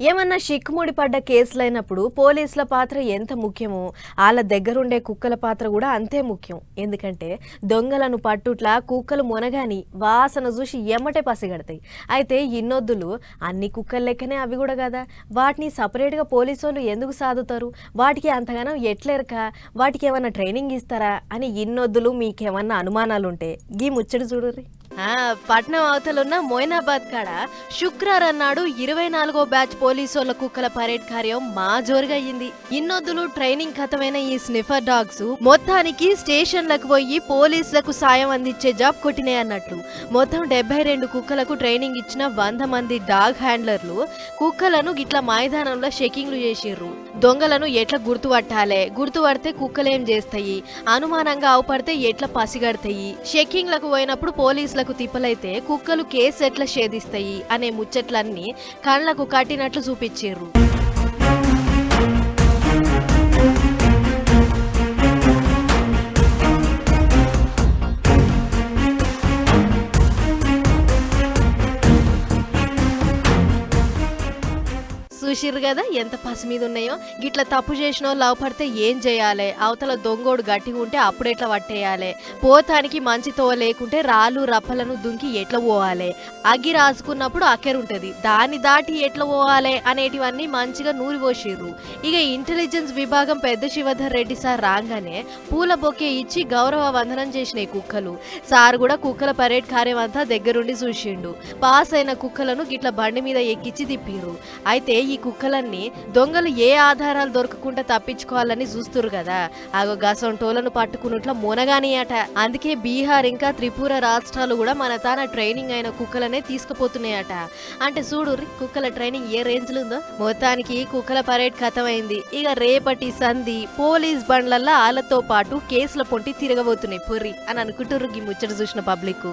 ఏమన్నా చిక్కుముడి పడ్డ కేసులైనప్పుడు పోలీసుల పాత్ర ఎంత ముఖ్యమో వాళ్ళ దగ్గరుండే కుక్కల పాత్ర కూడా అంతే ముఖ్యం. ఎందుకంటే దొంగలను పట్టుట్లా కుక్కలు మొనగాని వాసన చూసి ఎమ్మటే పసిగడతాయి. అయితే ఇన్నొద్దులు అన్ని కుక్కల లెక్కనే అవి కూడా కదా, వాటిని సపరేట్గా పోలీసోళ్ళు ఎందుకు సాదుతారు, వాటికి అంతగానో ఎట్లేరక, వాటికి ఏమన్నా ట్రైనింగ్ ఇస్తారా అని ఇన్నొద్దులు మీకేమన్నా అనుమానాలుంటే గీ ముచ్చడి చూడుర్రి. పట్నం అవతలున్న మోయినాబాద్ కాడ శుక్రవారం నాడు 24వ బ్యాచ్ పోలీసోళ్ల కుక్కల పరేడ్ కార్యం మా జోరుగా అయ్యింది. ఇన్నొద్దులు ట్రైనింగ్ ఖతమైన ఈ స్నిఫర్ డాగ్స్ మొత్తానికి స్టేషన్లకు పోయి పోలీసులకు సాయం అందించే జాబ్ కొట్టినాయి అన్నట్లు. మొత్తం 72 కుక్కలకు ట్రైనింగ్ ఇచ్చిన 100 మంది డాగ్ హ్యాండ్లర్లు కుక్కలను గిట్ల మైదానంలో చెకింగ్లు చేసిర్రు. దొంగలను ఎట్లా గుర్తుపట్టాలే, గుర్తుపడితే కుక్కలేం చేస్తాయి, అనుమానంగా అవపడితే ఎట్లా పసిగడతాయి, చెకింగ్లకు పోయినప్పుడు పోలీసులకు తిప్పలైతే కుక్కలు కేసు ఎట్లా ఛేదిస్తాయి అనే ముచ్చట్లన్నీ కళ్ళకు కట్టినట్లు చూపించారు. చూసిర్రు కదా ఎంత పసి మీద ఉన్నాయో. గిట్లా తప్పు చేసినో లాభపడితే ఏం చేయాలి, అవతల దొంగోడు గట్టిగా ఉంటే అప్పుడు ఎట్లా పట్టేయాలి, పోతానికి మంచి తోవ లేకుంటే రాళ్ళు రప్పలను దుంకి ఎట్లా పోవాలి, అగ్గి రాసుకున్నప్పుడు అక్కెరుంటది దాన్ని దాటి ఎట్లా పోవాలి అనేటివన్నీ మంచిగా నూరి పోసిర్రు. ఇక ఇంటెలిజెన్స్ విభాగం పెద్ద శివధర్ రెడ్డి సార్ రాగానే పూల బొకే ఇచ్చి గౌరవ వందనం చేసినాయి కుక్కలు. సార్ కూడా కుక్కల పరేడ్ కార్యం అంతా దగ్గరుండి చూసిండు. పాస్ అయిన కుక్కలను గిట్ల బండి మీద ఎక్కించి తిప్పిర్రు. అయితే ఈ కుక్కలన్నీ దొంగలు ఏ ఆధారాలు దొరకకుండా తప్పించుకోవాలని చూస్తురు కదా, ఆగో గసంటోలను పట్టుకున్నట్ల మొనగాని అట. అందుకే బీహార్ ఇంకా త్రిపుర రాష్ట్రాలు కూడా మన తాన ట్రైనింగ్ అయిన కుక్కలనే తీసుకుపోతున్నాయట. అంటే చూడుర్రి కుక్కల ట్రైనింగ్ ఏ రేంజ్ లో ఉందో. మొత్తానికి కుక్కల పరేడ్ ఖతమైంది. ఇక రేపటి సంధి పోలీస్ బండ్లల్లో ఆలతో పాటు కేసుల పొంటి తిరగబోతున్నాయి పొర్రి అని అనుకుంటుర్రు ఈ ముచ్చట చూసిన పబ్లిక్.